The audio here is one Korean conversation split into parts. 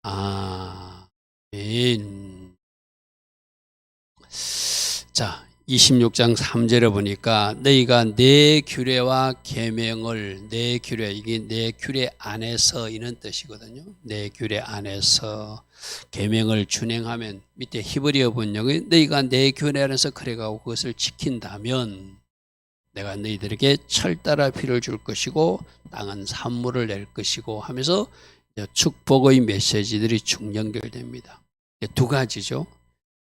아멘. 자, 26장 3절에 보니까 너희가 내 규례와 계명을 내 규례, 이게 내 규례 안에서 이런 뜻이거든요. 내 규례 안에서 계명을 준행하면, 밑에 히브리어 번역은 너희가 내 규례 안에서 그래가고 그것을 지킨다면 내가 너희들에게 철따라 비를 줄 것이고 땅은 산물을 낼 것이고 하면서 축복의 메시지들이 쭉 연결됩니다. 두 가지죠.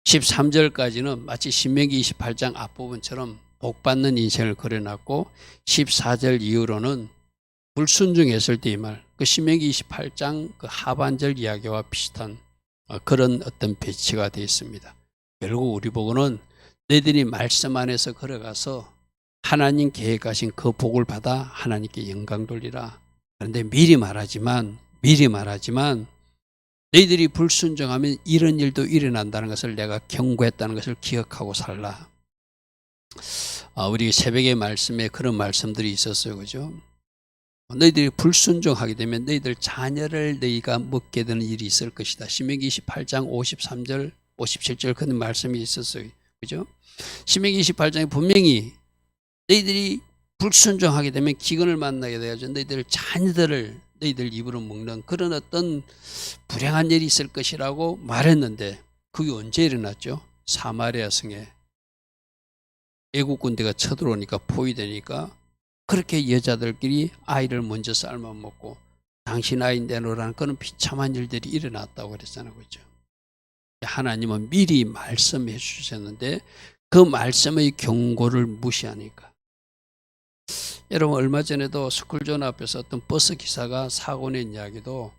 13절까지는 마치 신명기 28장 앞부분처럼 복받는 인생을 그려놨고 14절 이후로는 불순종했을 때 이 말, 그 신명기 28장 그 하반절 이야기와 비슷한 그런 어떤 배치가 되어 있습니다. 결국 우리 보고는 너희들이 말씀 안에서 걸어가서 하나님 계획하신 그 복을 받아 하나님께 영광 돌리라. 그런데 미리 말하지만 너희들이 불순종하면 이런 일도 일어난다는 것을 내가 경고했다는 것을 기억하고 살라. 우리 새벽의 말씀에 그런 말씀들이 있었어요. 그죠? 너희들이 불순종하게 되면 너희들 자녀를 너희가 먹게 되는 일이 있을 것이다. 신명기 28장 53절, 57절 그런 말씀이 있었어요. 그죠? 신명기 28장에 분명히 너희들이 불순종하게 되면 기근을 만나게 되어서 너희들 자녀들을 너희들 입으로 먹는 그런 어떤 불행한 일이 있을 것이라고 말했는데 그게 언제 일어났죠? 사마리아 성에 애국 군대가 쳐들어오니까 포위되니까 그렇게 여자들끼리 아이를 먼저 삶아 먹고 당신 아이 내놓으라는 그런 비참한 일들이 일어났다고 그랬잖아요. 그렇죠? 하나님은 미리 말씀해 주셨는데 그 말씀의 경고를 무시하니까. 여러분 얼마 전에도 스쿨존 앞에서 어떤 버스 기사가 사고 낸 이야기도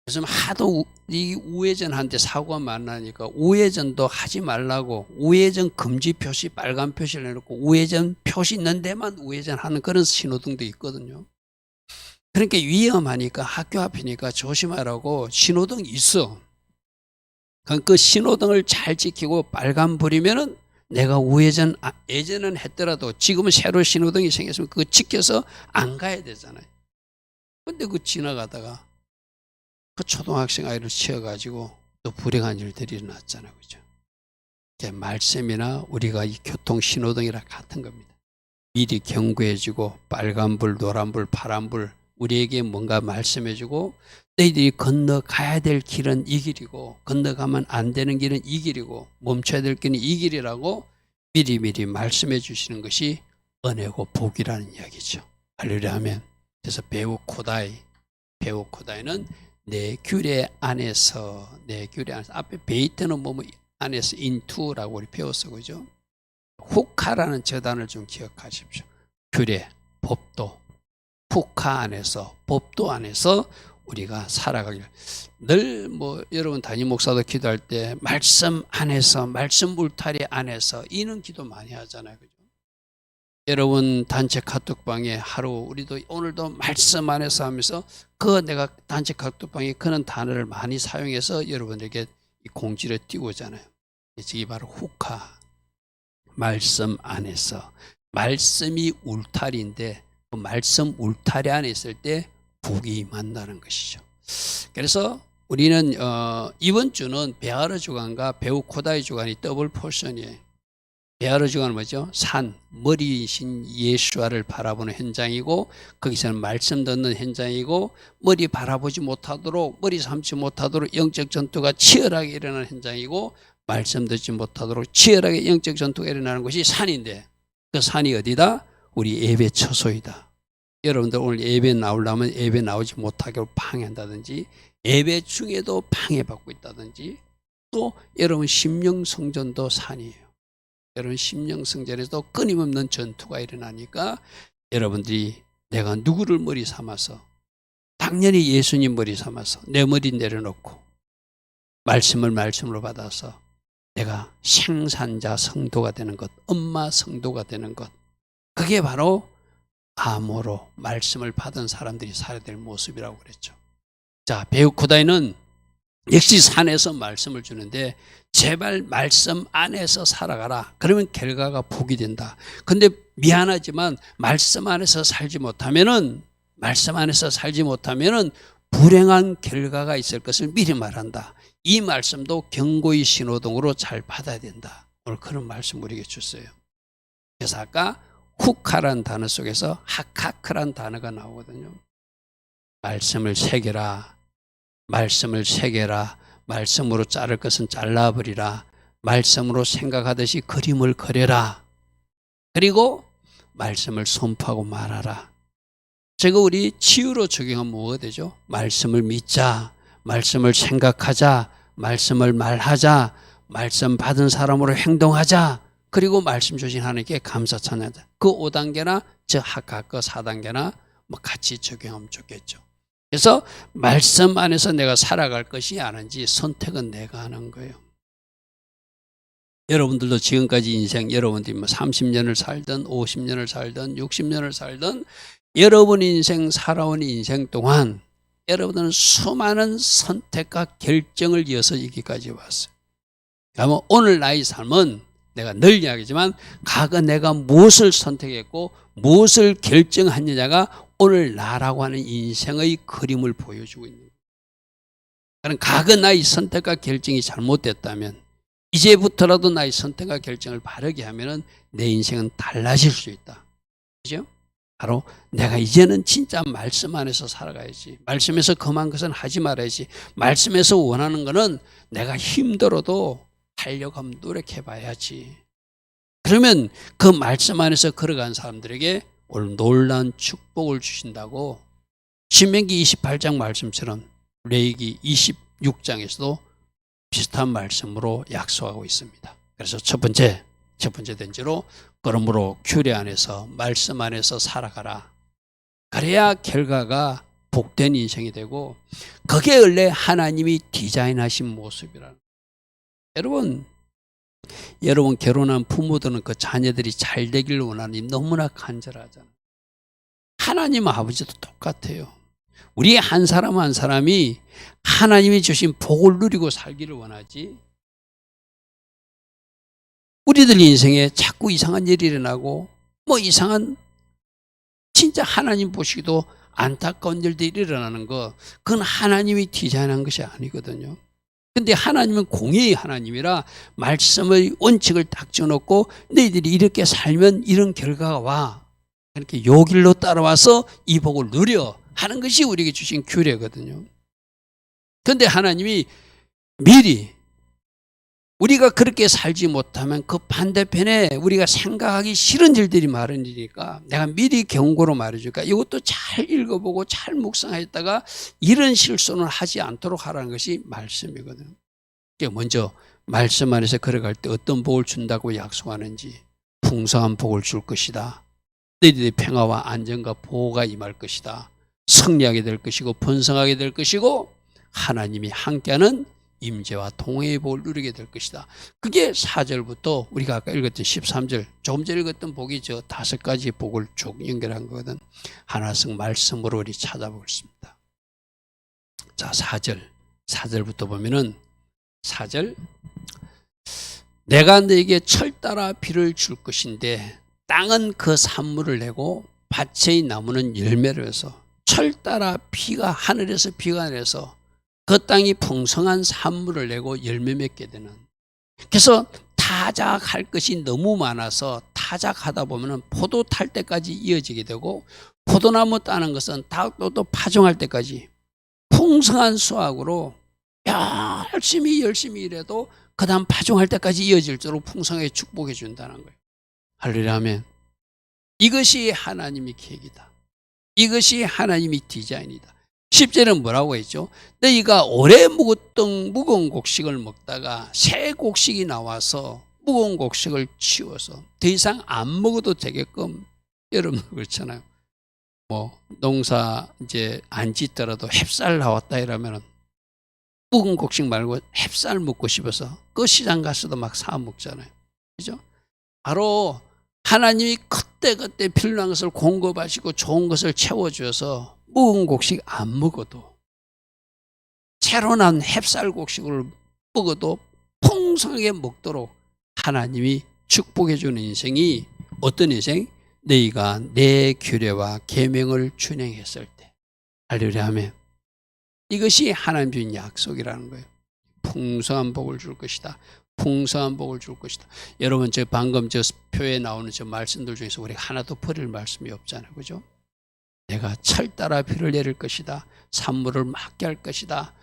요즘 하도 이 우회전하는데 사고가 많으니까 우회전도 하지 말라고 우회전 금지 표시 빨간 표시를 내놓고 우회전 표시 있는 데만 우회전하는 그런 신호등도 있거든요. 그러니까 위험하니까 학교 앞이니까 조심하라고 신호등이 있어. 그 신호등을 잘 지키고 빨간불이면은 내가 우회전 예전은 했더라도 지금은 새로 신호등이 생겼으면 그거 지켜서 안 가야 되잖아요. 근데 그 지나가다가 그 초등학생 아이를 치어가지고 또 불행한 일들이 일어났잖아요. 그죠? 말씀이나 우리가 이 교통 신호등이랑 같은 겁니다. 미리 경고해주고 빨간불, 노란불, 파란불 우리에게 뭔가 말씀해주고 너희들이 건너가야 될 길은 이 길이고 건너가면 안 되는 길은 이 길이고 멈춰야 될 길은 이 길이라고 미리미리 말씀해 주시는 것이 은혜고 복이라는 이야기죠. 할렐루야 하면. 그래서 배우 코다이는 내 규례 안에서 앞에 베이트는 뭐 안에서 인투라고 우리 배웠어. 그죠? 후카라는 저단을 좀 기억하십시오. 규례, 법도, 후카 안에서 법도 안에서 우리가 살아가길. 늘 여러분 담임 목사도 기도할 때 말씀 안에서 말씀 울타리 안에서 이는 기도 많이 하잖아요. 그죠? 여러분 단체 카톡방에 하루 우리도 오늘도 말씀 안에서 하면서 내가 단체 카톡방에 그런 단어를 많이 사용해서 여러분에게 공지를 띄우잖아요. 이게 바로 후카. 말씀 안에서. 말씀이 울타리인데 그 말씀 울타리 안에 있을 때 복이 만나는 것이죠. 그래서 우리는 이번 주는 베아르 주간과 배우 코다이 주간이 더블 포션이에요. 베아르 주간은 뭐죠? 산, 머리이신 예수와를 바라보는 현장이고 거기서는 말씀 듣는 현장이고 머리 바라보지 못하도록 머리 삼지 못하도록 영적 전투가 치열하게 일어나는 현장이고 말씀 듣지 못하도록 치열하게 영적 전투가 일어나는 것이 산인데 그 산이 어디다? 우리 예배 처소이다. 여러분들 오늘 예배 나오려면 예배 나오지 못하게 방해한다든지 예배 중에도 방해받고 있다든지 또 여러분 심령성전도 산이에요. 여러분 심령성전에서도 끊임없는 전투가 일어나니까 여러분들이 내가 누구를 머리 삼아서 당연히 예수님 머리 삼아서 내 머리 내려놓고 말씀을 말씀으로 받아서 내가 생산자 성도가 되는 것, 엄마 성도가 되는 것 그게 바로 암호로 말씀을 받은 사람들이 살아야 될 모습이라고 그랬죠. 자, 배우 코다이는 역시 산에서 말씀을 주는데 제발 말씀 안에서 살아가라. 그러면 결과가 복이 된다. 근데 미안하지만 말씀 안에서 살지 못하면은 불행한 결과가 있을 것을 미리 말한다. 이 말씀도 경고의 신호등으로 잘 받아야 된다. 오늘 그런 말씀 우리에게 줬어요. 그래서 아까 훅하라는 단어 속에서 하카크란 단어가 나오거든요. 말씀을 새겨라. 말씀을 새겨라. 말씀으로 자를 것은 잘라버리라. 말씀으로 생각하듯이 그림을 그려라. 그리고 말씀을 선포하고 말하라. 제가 우리 치유로 적용하면 뭐가 되죠? 말씀을 믿자. 말씀을 생각하자. 말씀을 말하자. 말씀 받은 사람으로 행동하자. 그리고 말씀 주신 하나님께 감사 찬양하자. 그 5단계나 저 하카크 4단계나 뭐 같이 적용하면 좋겠죠. 그래서 말씀 안에서 내가 살아갈 것이 아닌지 선택은 내가 하는 거예요. 여러분들도 지금까지 인생, 여러분들이 뭐 30년을 살든 50년을 살든 60년을 살든 여러분 인생 살아온 인생 동안 여러분들은 수많은 선택과 결정을 이어서 여기까지 왔어요. 그러면 오늘 나의 삶은 내가 늘 이야기하지만 과거 내가 무엇을 선택했고 무엇을 결정했느냐가 오늘 나라고 하는 인생의 그림을 보여주고 있는 거예요. 그러니까 과거 나의 선택과 결정이 잘못됐다면 이제부터라도 나의 선택과 결정을 바르게 하면 내 인생은 달라질 수 있다. 그죠? 바로 내가 이제는 진짜 말씀 안에서 살아가야지. 말씀에서 금한 것은 하지 말아야지. 말씀에서 원하는 것은 내가 힘들어도 하려고 하면 노력해 봐야지. 그러면 그 말씀 안에서 걸어간 사람들에게 오늘 놀라운 축복을 주신다고 신명기 28장 말씀처럼 레위기 26장에서도 비슷한 말씀으로 약속하고 있습니다. 그래서 첫 번째 된지로 그러므로 규례 안에서 말씀 안에서 살아가라. 그래야 결과가 복된 인생이 되고 그게 원래 하나님이 디자인하신 모습이라는 거예요. 여러분 결혼한 부모들은 그 자녀들이 잘 되기를 원하니 너무나 간절하잖아요. 하나님 아버지도 똑같아요. 우리 한 사람 한 사람이 하나님이 주신 복을 누리고 살기를 원하지, 우리들 인생에 자꾸 이상한 일이 일어나고 뭐 이상한 진짜 하나님 보시기도 안타까운 일들이 일어나는 거, 그건 하나님이 디자인한 것이 아니거든요. 근데 하나님은 공의의 하나님이라 말씀의 원칙을 딱 지어놓고 너희들이 이렇게 살면 이런 결과가 와. 이렇게 요 길로 따라와서 이 복을 누려 하는 것이 우리에게 주신 규례거든요. 그런데 하나님이 미리 우리가 그렇게 살지 못하면 그 반대편에 우리가 생각하기 싫은 일들이 많은 일이니까 내가 미리 경고로 말해줄까? 이것도 잘 읽어보고 잘 묵상했다가 이런 실수는 하지 않도록 하라는 것이 말씀이거든요. 먼저 말씀 안에서 걸어갈 때 어떤 복을 준다고 약속하는지, 풍성한 복을 줄 것이다. 너희들의 평화와 안정과 보호가 임할 것이다. 승리하게 될 것이고 번성하게 될 것이고 하나님이 함께하는 임재와 동행의 복을 누리게 될 것이다. 그게 4절부터 우리가 아까 읽었던 13절, 조금 전에 읽었던 복이 저 5가지 복을 쭉 연결한 거거든. 하나씩 말씀으로 우리 찾아보겠습니다. 자, 4절부터 보면은 4절, 내가 너에게 철 따라 비를 줄 것인데 땅은 그 산물을 내고 밭의 나무는 열매를 해서 철 따라 비가 하늘에서 비가 내려서 그 땅이 풍성한 산물을 내고 열매 맺게 되는. 그래서 타작할 것이 너무 많아서 타작하다 보면 포도 탈 때까지 이어지게 되고 포도나무 따는 것은 또 파종할 때까지 풍성한 수확으로 열심히 일해도 그 다음 파종할 때까지 이어질 줄로 풍성하게 축복해 준다는 거예요. 할렐루야 하면 이것이 하나님의 계획이다. 이것이 하나님의 디자인이다. 10절은 뭐라고 했죠? 너희가 오래 묵었던 무거운 곡식을 먹다가 새 곡식이 나와서 무거운 곡식을 치워서 더 이상 안 먹어도 되게끔, 여러분 그렇잖아요. 뭐 농사 이제 안 짓더라도 햅쌀 나왔다 이러면은 묵은 곡식 말고 햅쌀 먹고 싶어서 그 시장 가서도 막 사 먹잖아요. 그죠? 바로 하나님이 그때 필요한 것을 공급하시고 좋은 것을 채워주셔서 묵은 곡식 안 먹어도, 새로 난 햅쌀 곡식을 먹어도 풍성하게 먹도록 하나님이 축복해 주는 인생이 어떤 인생? 너희가 내 규례와 계명을 준행했을 때. 할렐루야 하면 이것이 하나님 주신 약속이라는 거예요. 풍성한 복을 줄 것이다. 풍성한 복을 줄 것이다. 여러분, 저 방금 저 표에 나오는 저 말씀들 중에서 우리가 하나도 버릴 말씀이 없잖아요. 그죠? 내가 철 따라 비를 내릴 것이다. 산물을 맑게 할 것이다.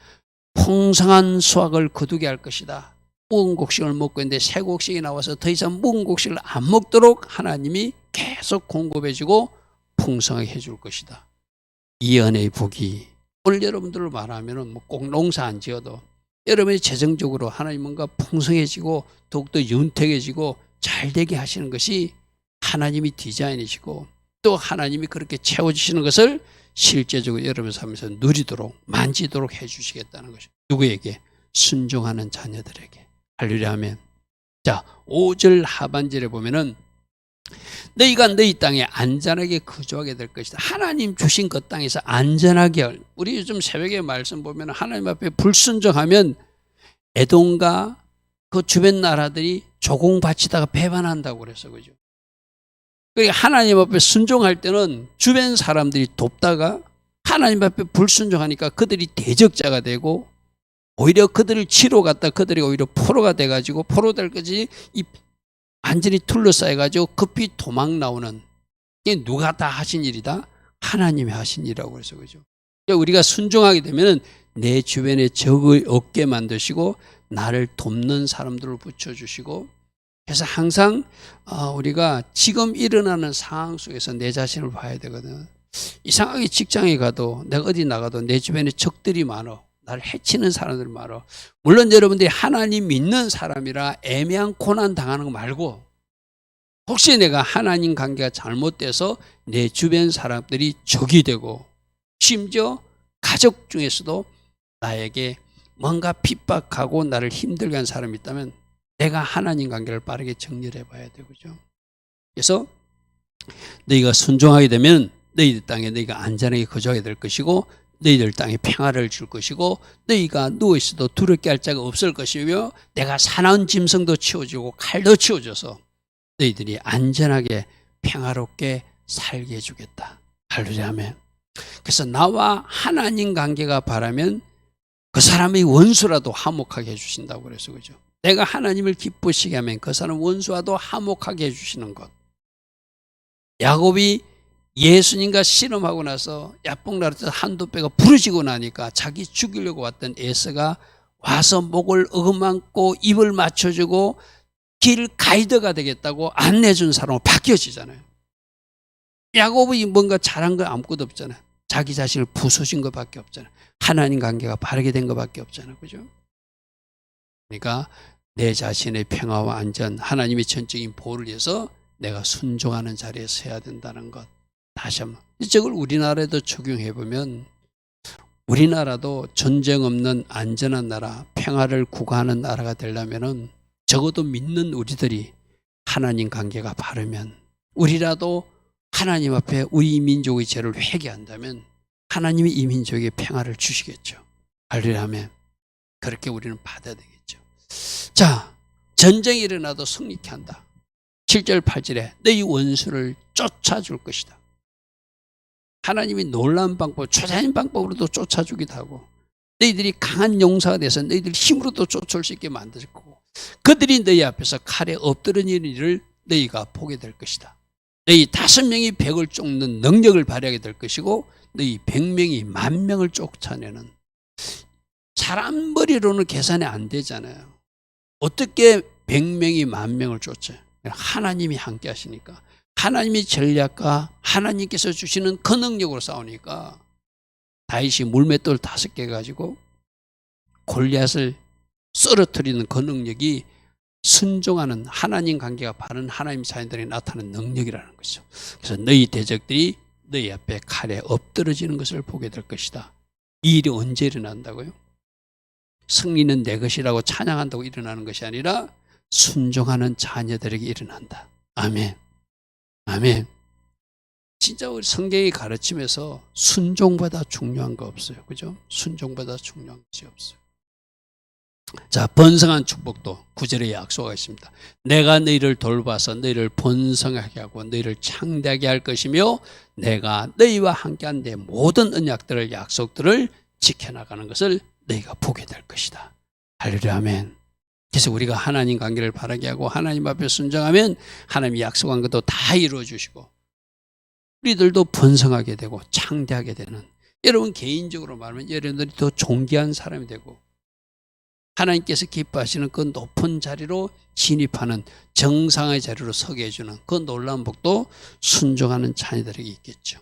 풍성한 수확을 거두게 할 것이다. 묵은 곡식을 먹고 있는데 새 곡식이 나와서 더 이상 묵은 곡식을 안 먹도록 하나님이 계속 공급해주고 풍성하게 해줄 것이다. 이 은혜의 복이 오늘 여러분들을 말하면 뭐 꼭 농사 안 지어도 여러분이 재정적으로 하나님 뭔가 풍성해지고 더욱더 윤택해지고 잘되게 하시는 것이 하나님이 디자인이시고 또 하나님이 그렇게 채워주시는 것을 실제적으로 여러분 삶에서 누리도록 만지도록 해주시겠다는 것이죠. 누구에게? 순종하는 자녀들에게. 할렐루야 하면. 자, 5절 하반절에 보면은 너희가 너희 땅에 안전하게 거주하게 될 것이다. 하나님 주신 그 땅에서 안전하게. 우리 요즘 새벽에 말씀 보면 하나님 앞에 불순종하면 에돔과 그 주변 나라들이 조공바치다가 배반한다고 그랬어. 그죠? 그러니까 하나님 앞에 순종할 때는 주변 사람들이 돕다가 하나님 앞에 불순종하니까 그들이 대적자가 되고 오히려 그들을 치러 갔다 그들이 오히려 포로가 돼가지고 포로 될 것이 완전히 둘러싸여가지고 급히 도망 나오는 이게 누가 다 하신 일이다? 하나님이 하신 일이라고 그래서 그죠. 그러니까 우리가 순종하게 되면 내 주변에 적을 없게 만드시고 나를 돕는 사람들을 붙여주시고 그래서 항상 우리가 지금 일어나는 상황 속에서 내 자신을 봐야 되거든. 이상하게 직장에 가도 내가 어디 나가도 내 주변에 적들이 많아. 나를 해치는 사람들 많아. 물론 여러분들이 하나님 믿는 사람이라 애매한 고난 당하는 거 말고 혹시 내가 하나님 관계가 잘못돼서 내 주변 사람들이 적이 되고 심지어 가족 중에서도 나에게 뭔가 핍박하고 나를 힘들게 한 사람이 있다면 내가 하나님 관계를 빠르게 정리를 해봐야 되죠. 그래서 너희가 순종하게 되면 너희들 땅에 너희가 안전하게 거주하게 될 것이고 너희들 땅에 평화를 줄 것이고 너희가 누워있어도 두렵게 할 자가 없을 것이며 내가 사나운 짐승도 치워주고 칼도 치워줘서 너희들이 안전하게 평화롭게 살게 해주겠다. 할렐루야 아멘. 그래서 나와 하나님 관계가 바라면 그 사람의 원수라도 화목하게 해주신다고 그래서 그죠. 내가 하나님을 기쁘시게 하면 그 사람 원수와도 화목하게 해주시는 것. 야곱이 예수님과 씨름하고 나서 야뽕나라에서 한두 배가 부러지고 나니까 자기 죽이려고 왔던 에서가 와서 목을 어금안고 입을 맞춰주고 길 가이드가 되겠다고 안내준 사람으로 바뀌어지잖아요. 야곱이 뭔가 잘한 거 아무것도 없잖아요. 자기 자신을 부수신 것밖에 없잖아요. 하나님 관계가 바르게 된 것밖에 없잖아요. 그죠? 그러니까 내 자신의 평화와 안전, 하나님의 전적인 보호를 위해서 내가 순종하는 자리에 서야 된다는 것. 다시 한번 이쪽을 우리나라에도 적용해 보면 우리나라도 전쟁 없는 안전한 나라, 평화를 구가하는 나라가 되려면은 적어도 믿는 우리들이 하나님 관계가 바르면 우리라도 하나님 앞에 우리 민족의 죄를 회개한다면 하나님이 이 민족에 평화를 주시겠죠. 할렐루야 아멘. 그렇게 우리는 받아야 되겠죠. 자, 전쟁이 일어나도 승리케 한다. 7절 8절에 너희 원수를 쫓아줄 것이다. 하나님이 놀라운 방법, 초자연 방법으로도 쫓아주기도 하고 너희들이 강한 용사가 돼서 너희들 힘으로도 쫓아올 수 있게 만들 거고 그들이 너희 앞에서 칼에 엎드러지는 일을 너희가 보게 될 것이다. 너희 5명이 100을 쫓는 능력을 발휘하게 될 것이고 너희 100명이 10,000명을 쫓아내는 사람 머리로는 계산이 안 되잖아요. 어떻게 100명이 10,000명을 쫓아요? 하나님이 함께 하시니까 하나님의 전략과 하나님께서 주시는 그 능력으로 싸우니까 다윗이 물맷돌 5개 가지고 골리앗을 쓰러뜨리는 그 능력이 순종하는 하나님 관계가 바른 하나님 자녀들이 나타나는 능력이라는 거죠. 그래서 너희 대적들이 너희 앞에 칼에 엎드러지는 것을 보게 될 것이다. 이 일이 언제 일어난다고요? 승리는 내 것이라고 찬양한다고 일어나는 것이 아니라 순종하는 자녀들에게 일어난다. 아멘. 아멘. 진짜 우리 성경이 가르침에서 순종보다 중요한 거 없어요. 그죠? 순종보다 중요한 것이 없어요. 자, 번성한 축복도 9절에 약속하고 있습니다. 내가 너희를 돌봐서 너희를 번성하게 하고 너희를 창대하게 할 것이며 내가 너희와 함께한 내 모든 언약들을 약속들을 지켜나가는 것을 너희가 보게 될 것이다. 할렐루야, 아멘. 그래서 우리가 하나님 관계를 바라게 하고 하나님 앞에 순종하면 하나님이 약속한 것도 다 이루어 주시고 우리들도 번성하게 되고 창대하게 되는, 여러분 개인적으로 말하면 여러분들이 더 존귀한 사람이 되고 하나님께서 기뻐하시는 그 높은 자리로 진입하는 정상의 자리로 서게 해주는 그 놀라운 복도 순종하는 자녀들에게 있겠죠.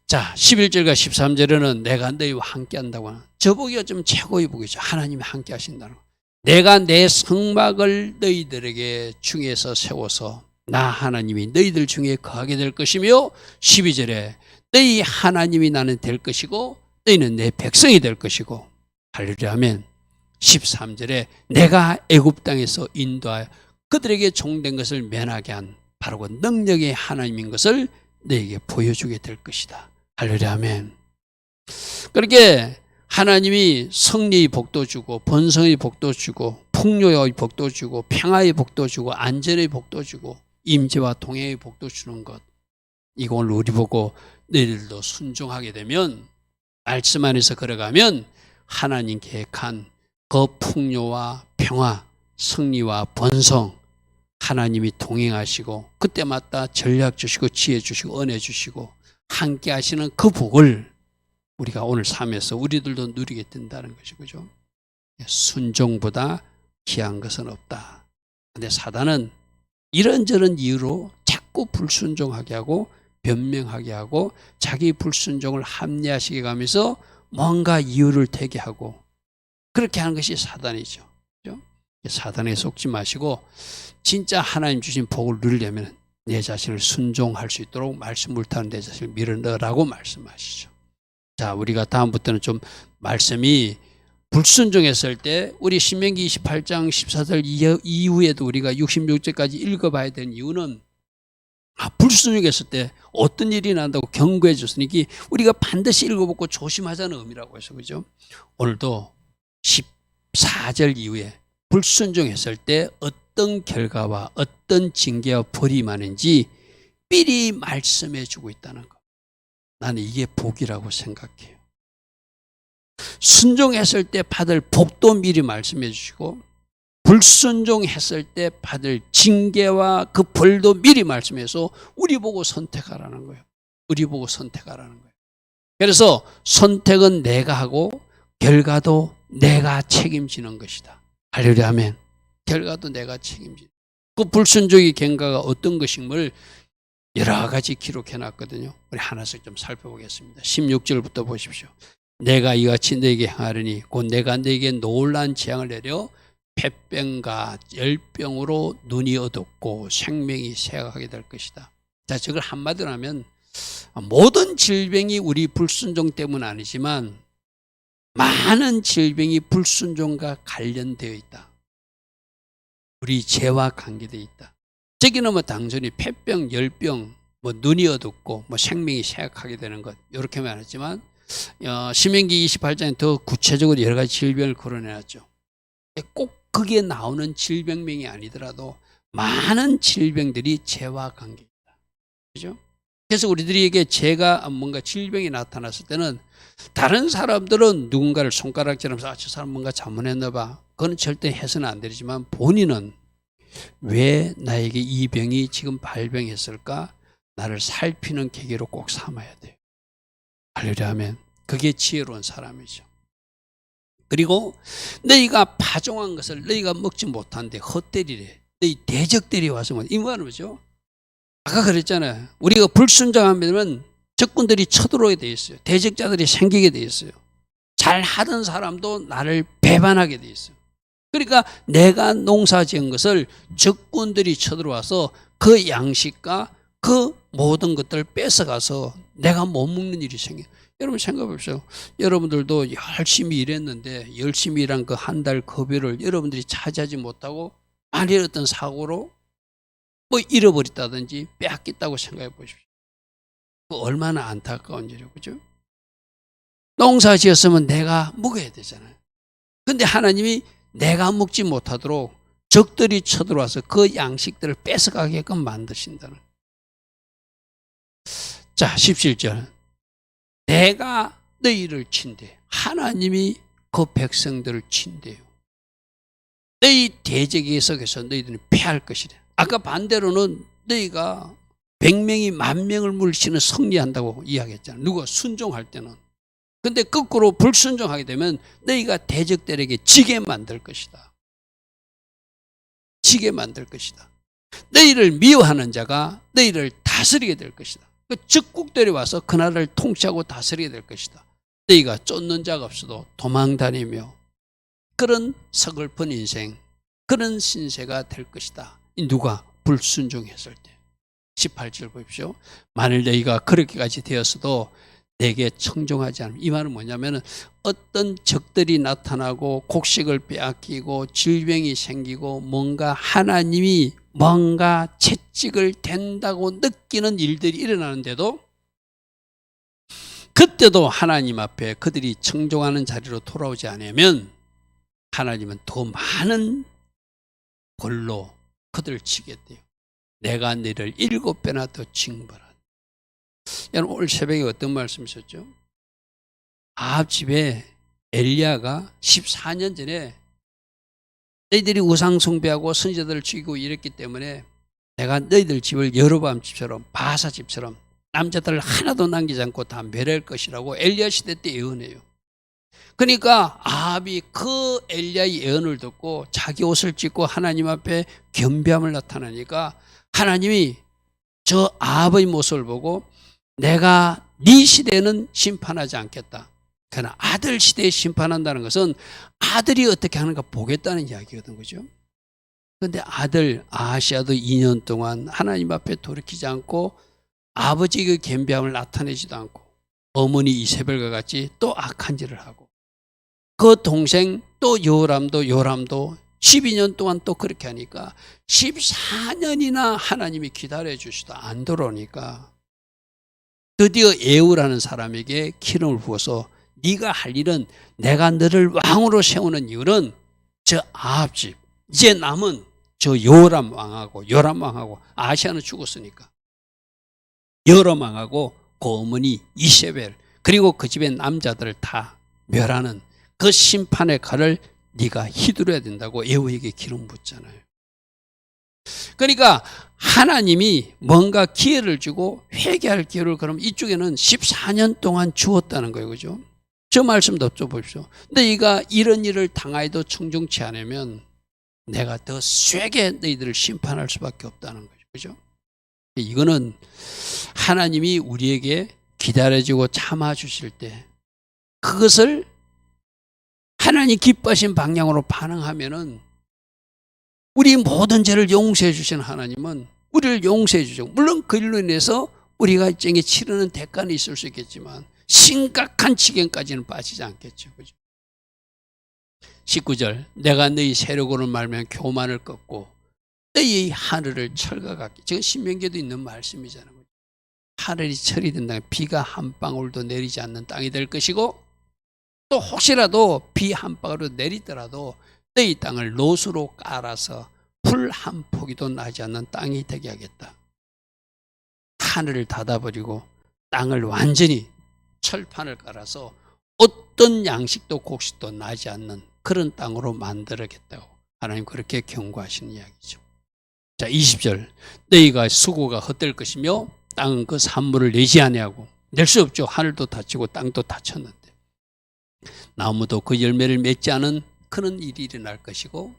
자, 11절과 13절에는 내가 너희와 함께 한다고 하는, 저 보기가 좀 최고의 복이죠. 하나님이 함께 하신다는 거. 내가 내 성막을 너희들에게 중에서 세워서 나 하나님이 너희들 중에 거하게 될 것이며, 12절에 너희 하나님이 나는 될 것이고 너희는 내 백성이 될 것이고, 할렐루야, 아멘. 13절에 내가 애굽 땅에서 인도하여 그들에게 종된 것을 면하게 한 바로 그 능력의 하나님인 것을 너에게 보여주게 될 것이다. 할렐루야, 아멘. 그렇게 하나님이 승리의 복도 주고 번성의 복도 주고 풍요의 복도 주고 평화의 복도 주고 안전의 복도 주고 임재와 동행의 복도 주는 것, 이걸 우리 보고 너희들도 순종하게 되면, 말씀 안에서 걸어가면 하나님 계획한 그 풍요와 평화, 승리와 번성, 하나님이 동행하시고 그때마다 전략 주시고 지혜 주시고 은혜 주시고 함께 하시는 그 복을 우리가 오늘 삶에서 우리들도 누리게 된다는 것이, 그죠? 순종보다 귀한 것은 없다. 근데 사단은 이런저런 이유로 자꾸 불순종하게 하고 변명하게 하고 자기 불순종을 합리화시켜 가면서 뭔가 이유를 대게 하고 그렇게 하는 것이 사단이죠. 그죠? 사단에 속지 마시고 진짜 하나님 주신 복을 누리려면 내 자신을 순종할 수 있도록 말씀 물타는 내 자신을 밀어넣으라고 말씀하시죠. 자, 우리가 다음부터는 좀 말씀이 불순종했을 때 우리 신명기 28장 14절 이후에도 우리가 66절까지 읽어봐야 되는 이유는, 불순종했을 때 어떤 일이 난다고 경고해 줬으니 우리가 반드시 읽어보고 조심하자는 의미라고 해서, 그죠? 오늘도 14절 이후에 불순종했을 때 어떤 결과와 어떤 징계와 벌이 많은지 미리 말씀해 주고 있다는 것, 나는 이게 복이라고 생각해요. 순종했을 때 받을 복도 미리 말씀해 주시고 불순종했을 때 받을 징계와 그 벌도 미리 말씀해서 우리 보고 선택하라는 거예요. 우리 보고 선택하라는 거예요. 그래서 선택은 내가 하고 결과도 내가 책임지는 것이다. 할렐루야, 아멘. 결과도 내가 책임지는, 그 불순종의 결과가 어떤 것임을 여러 가지 기록해 놨거든요. 우리 하나씩 좀 살펴보겠습니다. 16절부터 보십시오. 내가 이같이 너에게 행하리니 곧 내가 너에게 놀라운 재앙을 내려 폐병과 열병으로 눈이 어둡고 생명이 쇠약하게 될 것이다. 자, 저걸 한마디로 하면 모든 질병이 우리 불순종 때문 아니지만 많은 질병이 불순종과 관련되어 있다. 우리 죄와 관계되어 있다. 저기는 뭐 당연히 폐병, 열병, 뭐 눈이 어둡고 뭐 생명이 쇠약하게 되는 것, 이렇게 말했지만 신명기 28장에 더 구체적으로 여러 가지 질병을 거론해놨죠. 꼭 거기에 나오는 질병명이 아니더라도 많은 질병들이 죄와 관계있다. 그죠? 그래서 우리들에게 죄가 뭔가 질병이 나타났을 때는 다른 사람들은 누군가를 손가락질하면서 저 사람 뭔가 잘못했나 봐, 그건 절대 해서는 안 되지만 본인은 왜 나에게 이 병이 지금 발병했을까? 나를 살피는 계기로 꼭 삼아야 돼요. 할렐루야, 아멘. 그게 지혜로운 사람이죠. 그리고 너희가 파종한 것을 너희가 먹지 못한데 헛되리래. 너희 대적들이 와서 이 말은 뭐죠? 아까 그랬잖아요. 우리가 불순종하면 적군들이 쳐들어오게 돼 있어요. 대적자들이 생기게 돼 있어요. 잘 하던 사람도 나를 배반하게 돼 있어요. 그러니까 내가 농사 지은 것을 적군들이 쳐들어와서 그 양식과 그 모든 것들을 뺏어가서 내가 못 먹는 일이 생겨요. 여러분 생각해 보십시오. 여러분들도 열심히 일했는데 열심히 일한 그 한 달 급여를 여러분들이 차지하지 못하고 만일 어떤 사고로 뭐 잃어버렸다든지 빼앗겼다고 생각해 보십시오. 얼마나 안타까운 일이에요. 그죠? 농사 지었으면 내가 먹어야 되잖아요. 근데 하나님이 내가 먹지 못하도록 적들이 쳐들어와서 그 양식들을 뺏어가게끔 만드신다는. 자, 17절. 내가 너희를 친대. 하나님이 그 백성들을 친대요. 너희 대적에 속에서 너희들은 패할 것이래. 아까 반대로는 너희가 100명이 10,000명을 물리치는 승리한다고 이야기했잖아. 누가 순종할 때는. 근데 거꾸로 불순종하게 되면 너희가 대적들에게 지게 만들 것이다. 지게 만들 것이다. 너희를 미워하는 자가 너희를 다스리게 될 것이다. 그 적국들이 와서 그 나라를 통치하고 다스리게 될 것이다. 너희가 쫓는 자가 없어도 도망다니며 그런 서글픈 인생, 그런 신세가 될 것이다. 누가 불순종했을 때. 18절 보십시오. 만일 너희가 그렇게까지 되었어도 내게 청종하지 않으면, 이 말은 뭐냐면 어떤 적들이 나타나고 곡식을 빼앗기고 질병이 생기고 뭔가 하나님이 뭔가 채찍을 댄다고 느끼는 일들이 일어나는데도 그때도 하나님 앞에 그들이 청종하는 자리로 돌아오지 않으면 하나님은 더 많은 벌로 그들을 치겠대요. 내가 너를 7배나 더 징벌하다. 여러분 오늘 새벽에 어떤 말씀이셨죠? 아합 집에 엘리야가 14년 전에 너희들이 우상 숭배하고 선지자들을 죽이고 이랬기 때문에 내가 너희들 집을 여로보암 집처럼 바사 집처럼 남자들 하나도 남기지 않고 다 멸할 것이라고 엘리야 시대 때 예언해요. 그러니까 아합이 그 엘리야의 예언을 듣고 자기 옷을 찢고 하나님 앞에 겸비함을 나타나니까 하나님이 저 아합의 모습을 보고 내가 네 시대는 심판하지 않겠다. 그러나 아들 시대에 심판한다는 것은 아들이 어떻게 하는가 보겠다는 이야기거든, 그죠? 그런데 아들 아하시아도 2년 동안 하나님 앞에 돌이키지 않고 아버지의 겸비함을 나타내지도 않고 어머니 이세벨과 같이 또 악한 일을 하고 그 동생 또 요람도 12년 동안 또 그렇게 하니까 14년이나 하나님이 기다려 주시도 안 들어오니까 드디어 에우라는 사람에게 기름을 부어서 네가 할 일은 내가 너를 왕으로 세우는 이유는 저 아합 집 이제 남은 저 요람 왕하고 아시아는 죽었으니까 요람 왕하고 그 어머니 이세벨 그리고 그 집의 남자들을 다 멸하는 그 심판의 칼을 네가 휘두르야 된다고 에우에게 기름 붓잖아요. 그러니까 하나님이 뭔가 기회를 주고 회개할 기회를 그럼 이쪽에는 14년 동안 주었다는 거예요. 그죠? 저 말씀도 좀 보십시오. 너희가 이런 일을 당하여도 청중치 않으면 내가 더 세게 너희들을 심판할 수밖에 없다는 거죠. 그죠? 이거는 하나님이 우리에게 기다려주고 참아주실 때 그것을 하나님 기뻐하신 방향으로 반응하면은 우리 모든 죄를 용서해 주신 하나님은 우리를 용서해 주죠. 물론 그 일로 인해서 우리가 일종의 치르는 대가는 있을 수 있겠지만 심각한 지경까지는 빠지지 않겠죠. 그죠? 19절 내가 너희 세력으로 말면 교만을 꺾고 너희 하늘을 철과 같게 지금 신명기에도 있는 말씀이잖아요. 하늘이 철이 된다면 비가 한 방울도 내리지 않는 땅이 될 것이고 또 혹시라도 비 한 방울도 내리더라도 너희 땅을 노수로 깔아서 풀 한 포기도 나지 않는 땅이 되게 하겠다. 하늘을 닫아버리고 땅을 완전히 철판을 깔아서 어떤 양식도 곡식도 나지 않는 그런 땅으로 만들어겠다고 하나님 그렇게 경고하시는 이야기죠. 자 20절 너희가 수고가 헛될 것이며 땅은 그 산물을 내지 아니하고 낼 수 없죠. 하늘도 닫히고 땅도 닫혔는데 나무도 그 열매를 맺지 않은 그런 일이 일어날 것이고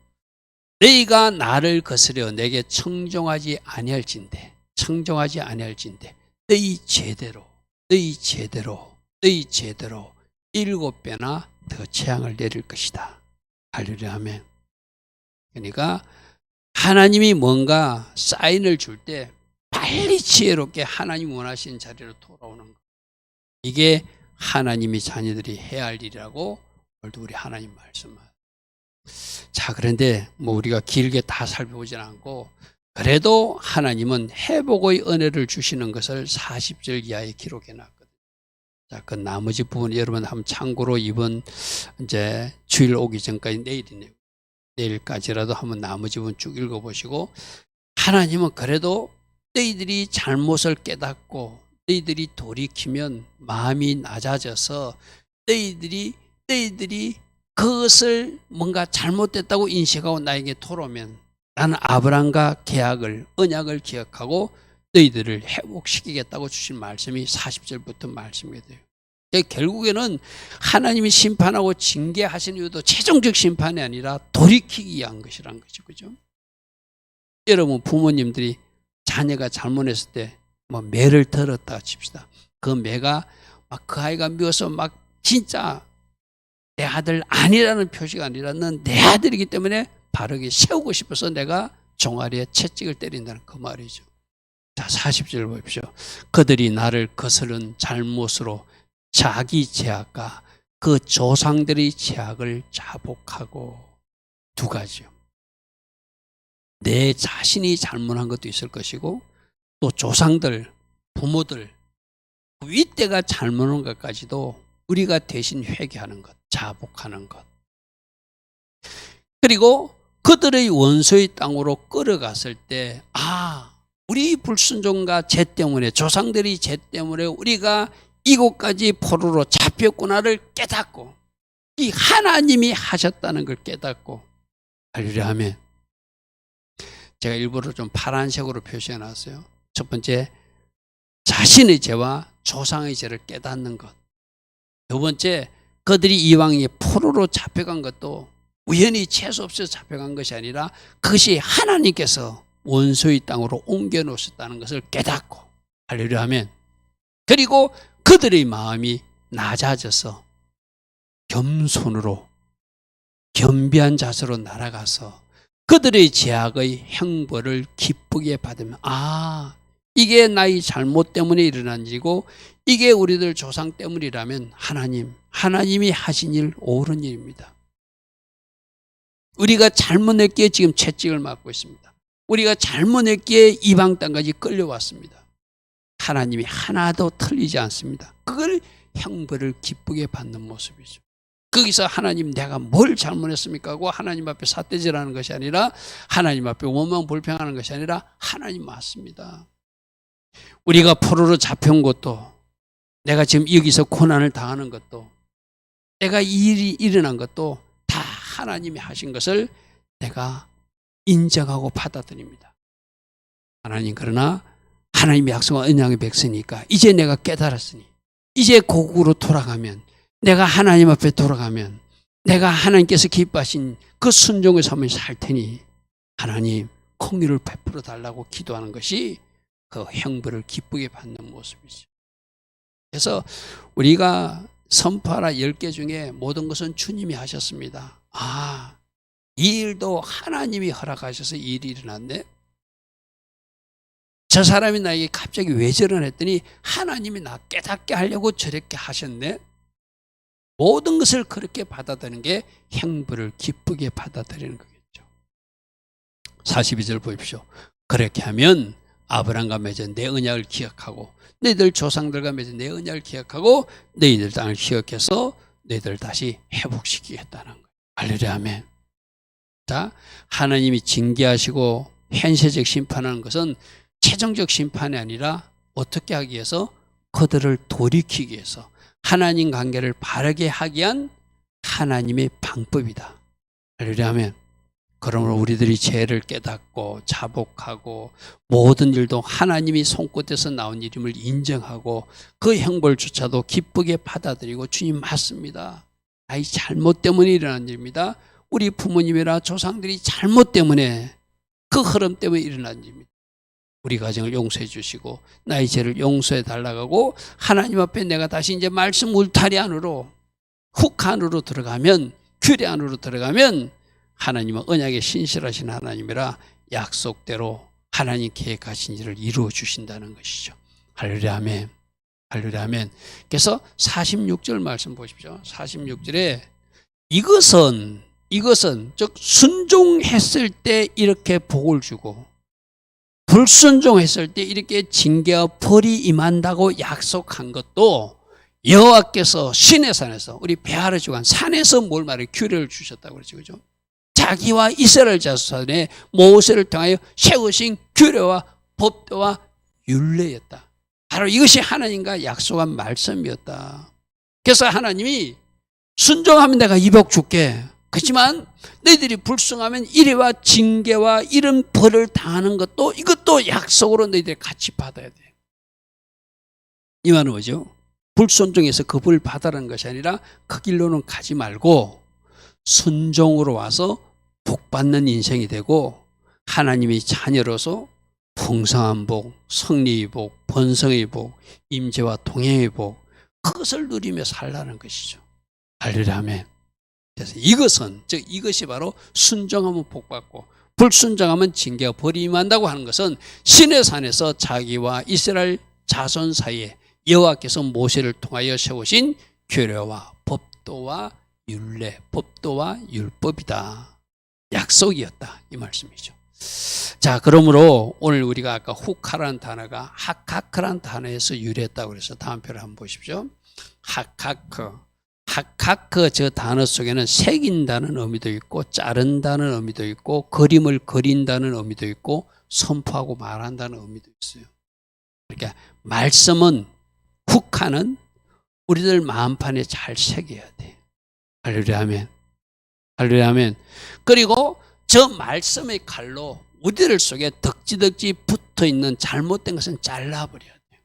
너희가 나를 거스려 내게 청종하지 아니할진대 너희 제대로 7배나 더 재앙을 내릴 것이다. 할렐루야 아멘. 그러니까 하나님이 뭔가 사인을 줄 때 빨리 지혜롭게 하나님 원하시는 자리로 돌아오는 것. 이게 하나님의 자녀들이 해야 할 일이라고 오늘도 우리 하나님 말씀을. 자 그런데 뭐 우리가 길게 다 살펴보진 않고 그래도 하나님은 회복의 은혜를 주시는 것을 40절 이하에 기록해 놨거든요. 자, 그 나머지 부분 여러분 한번 참고로 이번 이제 주일 오기 전까지 내일이네요. 내일까지라도 한번 나머지 부분 쭉 읽어보시고 하나님은 그래도 너희들이 잘못을 깨닫고 너희들이 돌이키면 마음이 낮아져서 너희들이 그것을 뭔가 잘못됐다고 인식하고 나에게 돌아오면 나는 아브라함과 계약을 언약을 기억하고 너희들을 회복시키겠다고 주신 말씀이 40절부터 말씀이 돼요. 결국에는 하나님이 심판하고 징계하신 이유도 최종적 심판이 아니라 돌이키기 위한 것이라는 거죠. 그죠? 여러분 부모님들이 자녀가 잘못했을 때 뭐 매를 들었다 칩시다. 그 매가 막 그 아이가 미워서 막 진짜 내 아들 아니라는 표시가 아니라 넌 내 아들이기 때문에 바르게 세우고 싶어서 내가 종아리에 채찍을 때린다는 그 말이죠. 자 40절 보십시오. 그들이 나를 거스른 잘못으로 자기 죄악과 그 조상들의 죄악을 자복하고 두 가지요. 내 자신이 잘못한 것도 있을 것이고 또 조상들, 부모들, 윗대가 잘못한 것까지도 우리가 대신 회개하는 것, 자복하는 것. 그리고 그들의 원수의 땅으로 끌어갔을 때 우리 불순종과 죄 때문에 조상들의 죄 때문에 우리가 이곳까지 포로로 잡혔구나를 깨닫고 이 하나님이 하셨다는 걸 깨닫고 하려고 하면 제가 일부러 좀 파란색으로 표시해 놨어요. 첫 번째, 자신의 죄와 조상의 죄를 깨닫는 것. 두 번째, 그들이 이왕에 포로로 잡혀간 것도 우연히 재수 없어서 잡혀간 것이 아니라 그것이 하나님께서 원수의 땅으로 옮겨 놓으셨다는 것을 깨닫고 하려고 하면, 그리고 그들의 마음이 낮아져서 겸손으로 겸비한 자세로 날아가서 그들의 죄악의 형벌을 기쁘게 받으면 이게 나의 잘못 때문에 일어난 일이고 이게 우리들 조상 때문이라면 하나님이 하신 일 옳은 일입니다. 우리가 잘못했기에 지금 채찍을 맞고 있습니다. 우리가 잘못했기에 이방 땅까지 끌려왔습니다. 하나님이 하나도 틀리지 않습니다. 그걸 형벌을 기쁘게 받는 모습이죠. 거기서 하나님 내가 뭘 잘못했습니까 하고 하나님 앞에 삿대질하는 것이 아니라 하나님 앞에 원망 불평하는 것이 아니라 하나님 맞습니다. 우리가 포로로 잡혀온 것도 내가 지금 여기서 고난을 당하는 것도 내가 이 일이 일어난 것도 다 하나님이 하신 것을 내가 인정하고 받아들입니다. 하나님 그러나 하나님이 약속한 언약의 백성이니까 이제 내가 깨달았으니 이제 고국으로 돌아가면 내가 하나님 앞에 돌아가면 내가 하나님께서 기뻐하신 그 순종의 삶을 살 테니 하나님 공의를 베풀어 달라고 기도하는 것이 그 형벌을 기쁘게 받는 모습이죠. 그래서 우리가 선포하라 10개 중에 모든 것은 주님이 하셨습니다. 이 일도 하나님이 허락하셔서 이 일이 일어났네. 저 사람이 나에게 갑자기 왜 저러했더니 하나님이 나 깨닫게 하려고 저렇게 하셨네. 모든 것을 그렇게 받아들이는 게 형벌을 기쁘게 받아들이는 거겠죠. 42절 보십시오. 그렇게 하면 아브라함과 맺은 내 언약을 기억하고 너희들 조상들과 맺은 내 언약을 기억하고 너희들 땅을 기억해서 너희들 다시 회복시키겠다는 거예요. 할렐루야 아멘. 자, 하나님이 징계하시고 현세적 심판하는 것은 최종적 심판이 아니라 어떻게 하기 위해서 그들을 돌이키기 위해서 하나님 관계를 바르게 하기 위한 하나님의 방법이다. 할렐루야 아멘. 그러므로 우리들이 죄를 깨닫고 자복하고 모든 일도 하나님이 손끝에서 나온 일임을 인정하고 그 형벌조차도 기쁘게 받아들이고 주님 맞습니다. 나의 잘못 때문에 일어난 일입니다. 우리 부모님이나 조상들이 잘못 때문에 그 흐름 때문에 일어난 일입니다. 우리 가정을 용서해 주시고 나의 죄를 용서해 달라고 하나님 앞에 내가 다시 이제 말씀 울타리 안으로 훅 안으로 들어가면 규례 안으로 들어가면 하나님은 언약에 신실하신 하나님이라 약속대로 하나님 계획하신 일을 이루어 주신다는 것이죠. 할렐루야 아멘. 할렐루야 아멘. 그래서 46절 말씀 보십시오. 46절에 이것은 즉 순종했을 때 이렇게 복을 주고 불순종했을 때 이렇게 징계와 벌이 임한다고 약속한 것도 여호와께서 시내산에서 우리 베하라 주간 산에서 뭘 말해 규례를 주셨다고 그러죠. 그죠? 자기와 이스라엘 자손의 모세를 통하여 세우신 규례와 법도와 율례였다. 바로 이것이 하나님과 약속한 말씀이었다. 그래서 하나님이 순종하면 내가 이복 줄게. 그렇지만 너희들이 불순하면 이래와 징계와 이런 벌을 당하는 것도 이것도 약속으로 너희들이 같이 받아야 돼. 이 말은 뭐죠? 불순종해서 그 벌 받아라는 것이 아니라 그 길로는 가지 말고 순종으로 와서 복 받는 인생이 되고 하나님의 자녀로서 풍성한 복, 승리의 복, 번성의 복, 임재와 동행의 복, 그것을 누리며 살라는 것이죠. 할렐루야 아멘. 그래서 이것은, 즉 이것이 바로 순종하면 복 받고 불순종하면 징계와 벌이 임한다고 하는 것은 시내산에서 자기와 이스라엘 자손 사이에 여호와께서 모세를 통하여 세우신 규례와 법도와 율례, 법도와 율법이다. 약속이었다. 이 말씀이죠. 자, 그러므로 오늘 우리가 아까 후카라는 단어가 하카크라는 단어에서 유래했다고 그래서 다음 표를 한번 보십시오. 하카크. 하카크 저 단어 속에는 새긴다는 의미도 있고 자른다는 의미도 있고 그림을 그린다는 의미도 있고 선포하고 말한다는 의미도 있어요. 그러니까 말씀은 후카는 우리들 마음판에 잘 새겨야 돼. 할렐루야 아멘. 할렐루야 아멘. 그리고 저 말씀의 칼로 우리들 속에 덕지덕지 붙어있는 잘못된 것은 잘라버려야 돼요.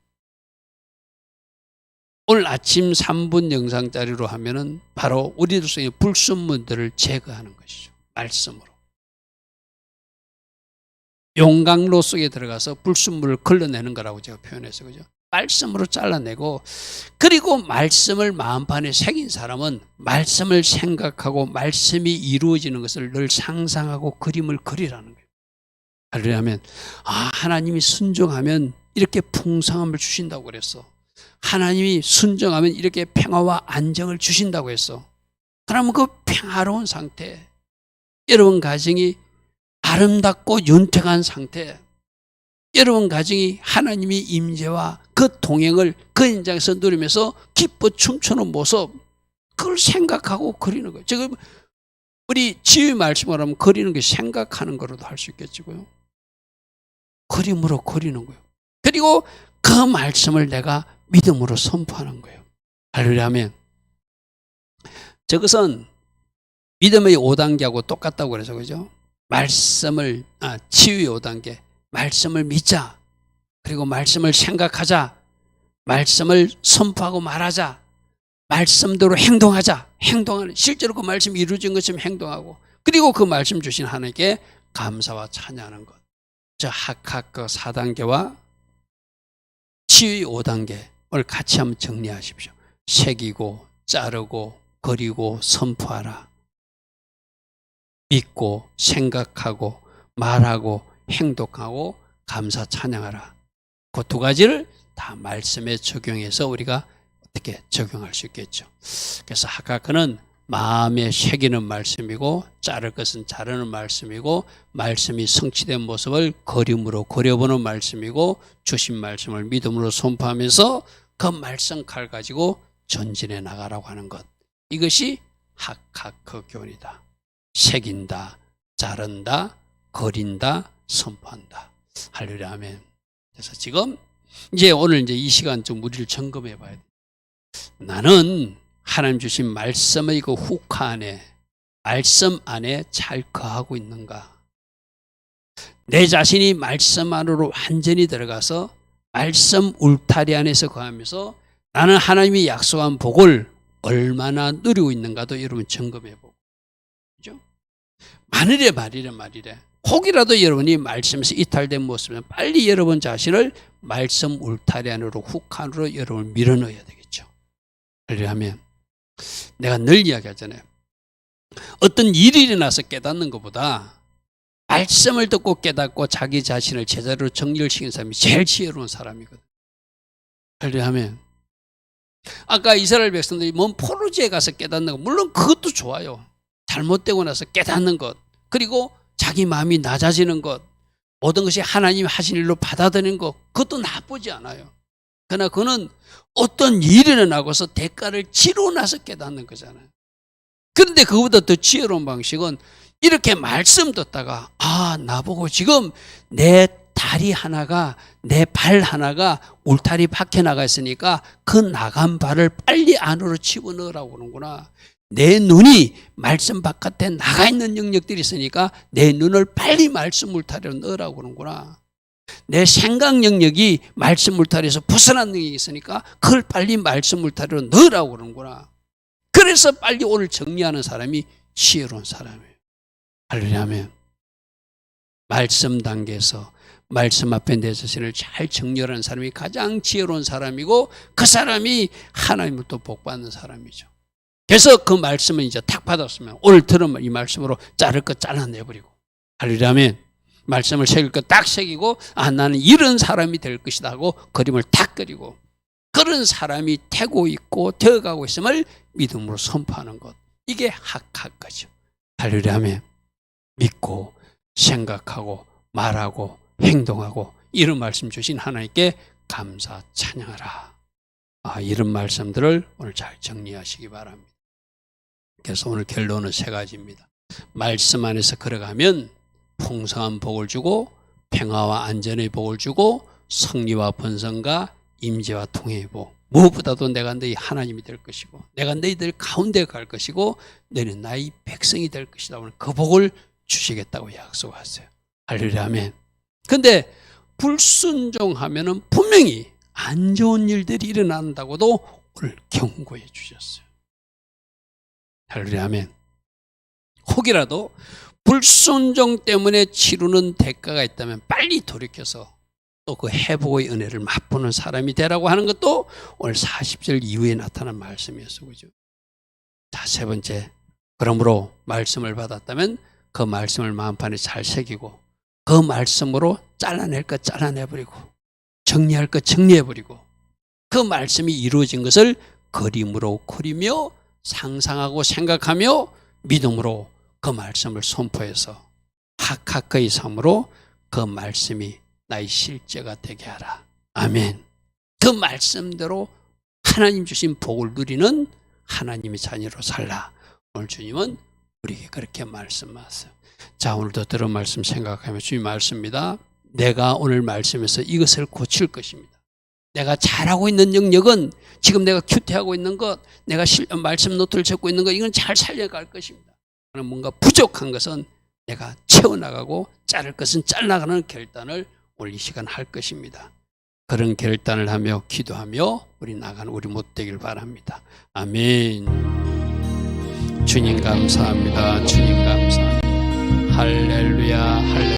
오늘 아침 3분 영상짜리로 하면은 바로 우리들 속에 불순물들을 제거하는 것이죠. 말씀으로. 용광로 속에 들어가서 불순물을 걸러내는 거라고 제가 표현해서 그죠? 말씀으로 잘라내고 그리고 말씀을 마음판에 새긴 사람은 말씀을 생각하고 말씀이 이루어지는 것을 늘 상상하고 그림을 그리라는 거예요. 할렐루야면 하나님이 순종하면 이렇게 풍성함을 주신다고 그랬어. 하나님이 순종하면 이렇게 평화와 안정을 주신다고 했어. 그러면 그 평화로운 상태, 여러분 가정이 아름답고 윤택한 상태, 여러분 가정이 하나님의 임재와 그 동행을 그 현장에서 누리면서 기뻐 춤추는 모습, 그걸 생각하고 그리는 거예요. 지금 우리 지휘 말씀을 하면 그리는 게 생각하는 거로도 할 수 있겠지고요. 그림으로 그리는 거예요. 그리고 그 말씀을 내가 믿음으로 선포하는 거예요. 할렐루야 아멘. 저것은 믿음의 5단계하고 똑같다고 그래서 그죠? 말씀을 치유의 5단계. 말씀을 믿자. 그리고 말씀을 생각하자. 말씀을 선포하고 말하자. 말씀대로 행동하자. 행동하는 실제로 그 말씀이 이루어진 것처럼 행동하고 그리고 그 말씀 주신 하나님께 감사와 찬양하는 것. 저 하카크 4단계와 치유의 5단계를 같이 한번 정리하십시오. 새기고 자르고 그리고 선포하라. 믿고 생각하고 말하고 행동하고 감사 찬양하라. 그 두 가지를 다 말씀에 적용해서 우리가 어떻게 적용할 수 있겠죠. 그래서 하카크는 마음에 새기는 말씀이고 자를 것은 자르는 말씀이고 말씀이 성취된 모습을 그림으로 그려보는 말씀이고 주신 말씀을 믿음으로 선포하면서 그 말씀 칼 가지고 전진해 나가라고 하는 것. 이것이 하카크 교훈이다. 새긴다, 자른다, 그린다, 선포한다. 할렐루야 아멘. 그래서 지금 이제 오늘 이제 이 시간 좀 우리를 점검해 봐야 돼. 나는 하나님 주신 말씀의 그 후카 안에, 말씀 안에 잘 거하고 있는가? 내 자신이 말씀 안으로 완전히 들어가서 말씀 울타리 안에서 거하면서 나는 하나님이 약속한 복을 얼마나 누리고 있는가도 여러분 점검해 보고. 그죠? 만일에 혹이라도 여러분이 말씀에서 이탈된 모습이면 빨리 여러분 자신을 말씀 울타리 안으로 후카 안으로 여러분을 밀어넣어야 되겠죠. 그러려면 내가 늘 이야기하잖아요. 어떤 일이 일어나서 깨닫는 것보다 말씀을 듣고 깨닫고 자기 자신을 제자리로 정렬시키는 사람이 제일 지혜로운 사람이거든. 그러려면 아까 이스라엘 백성들이 먼 포로지에 가서 깨닫는 것, 물론 그것도 좋아요. 잘못되고 나서 깨닫는 것, 그리고 자기 마음이 낮아지는 것, 모든 것이 하나님이 하신 일로 받아들이는 것, 그것도 나쁘지 않아요. 그러나 그는 어떤 일이 일어나고서 대가를 치르고 나서 깨닫는 거잖아요. 그런데 그보다 더 지혜로운 방식은 이렇게 말씀 듣다가 나보고 지금 내 다리 하나가, 내 발 하나가 울타리 밖에 나가 있으니까 그 나간 발을 빨리 안으로 집어넣으라고 그러는구나. 내 눈이 말씀 바깥에 나가 있는 영역들이 있으니까 내 눈을 빨리 말씀 울타리로 넣으라고 그러는구나. 내 생각 영역이 말씀 울타리에서 벗어난 영역이 있으니까 그걸 빨리 말씀 울타리로 넣으라고 그러는구나. 그래서 빨리 오늘 정리하는 사람이 지혜로운 사람이에요. 할렐루야. 말씀 단계에서 말씀 앞에 내 자신을 잘 정렬하는 사람이 가장 지혜로운 사람이고, 그 사람이 하나님을 또 복받는 사람이죠. 그래서 그 말씀을 이제 탁 받았으면 오늘 들은 이 말씀으로 자를 것 잘라내버리고, 할렐루야. 말씀을 새길 것 딱 새기고, 나는 이런 사람이 될 것이다 하고 그림을 탁 그리고, 그런 사람이 되고 있고 되어가고 있음을 믿음으로 선포하는 것, 이게 학할 거죠. 할렐루야. 믿고 생각하고 말하고 행동하고 이런 말씀 주신 하나님께 감사 찬양하라. 이런 말씀들을 오늘 잘 정리하시기 바랍니다. 그래서 오늘 결론은 세 가지입니다. 말씀 안에서 걸어가면 풍성한 복을 주고, 평화와 안전의 복을 주고, 승리와 번성과 임재와 통해의 복, 무엇보다도 내가 너희 하나님이 될 것이고, 내가 너희들 가운데 갈 것이고, 너희는 나의 백성이 될 것이다. 오늘 그 복을 주시겠다고 약속하세요. 할렐루야. 아멘. 근데 불순종하면은 분명히 안 좋은 일들이 일어난다고도 오늘 경고해 주셨어요. 할렐루야. 아멘. 혹이라도 불순종 때문에 치르는 대가가 있다면 빨리 돌이켜서 또 그 회복의 은혜를 맛보는 사람이 되라고 하는 것도 오늘 40절 이후에 나타난 말씀이었어요. 그죠? 자, 세 번째. 그러므로 말씀을 받았다면 그 말씀을 마음판에 잘 새기고, 그 말씀으로 잘라낼 것 잘라내버리고, 정리할 것 정리해버리고, 그 말씀이 이루어진 것을 그림으로 그리며 상상하고 생각하며 믿음으로 그 말씀을 선포해서 하카크의 삶으로 그 말씀이 나의 실제가 되게 하라. 아멘. 그 말씀대로 하나님 주신 복을 누리는 하나님의 자녀로 살라. 오늘 주님은 우리에게 그렇게 말씀하세요. 자, 오늘도 들은 말씀 생각하면 주님 말씀입니다. 내가 오늘 말씀에서 이것을 고칠 것입니다. 내가 잘하고 있는 영역은, 지금 내가 큐티하고 있는 것, 내가 말씀 노트를 적고 있는 것, 이건 잘 살려갈 것입니다. 뭔가 부족한 것은 내가 채워나가고 자를 것은 잘라나가는 결단을 오늘 이 시간 할 것입니다. 그런 결단을 하며 기도하며 우리 나가는 우리 못 되길 바랍니다. 아멘. 주님 감사합니다. 주님 감사합니다. 할렐루야. 할렐루야.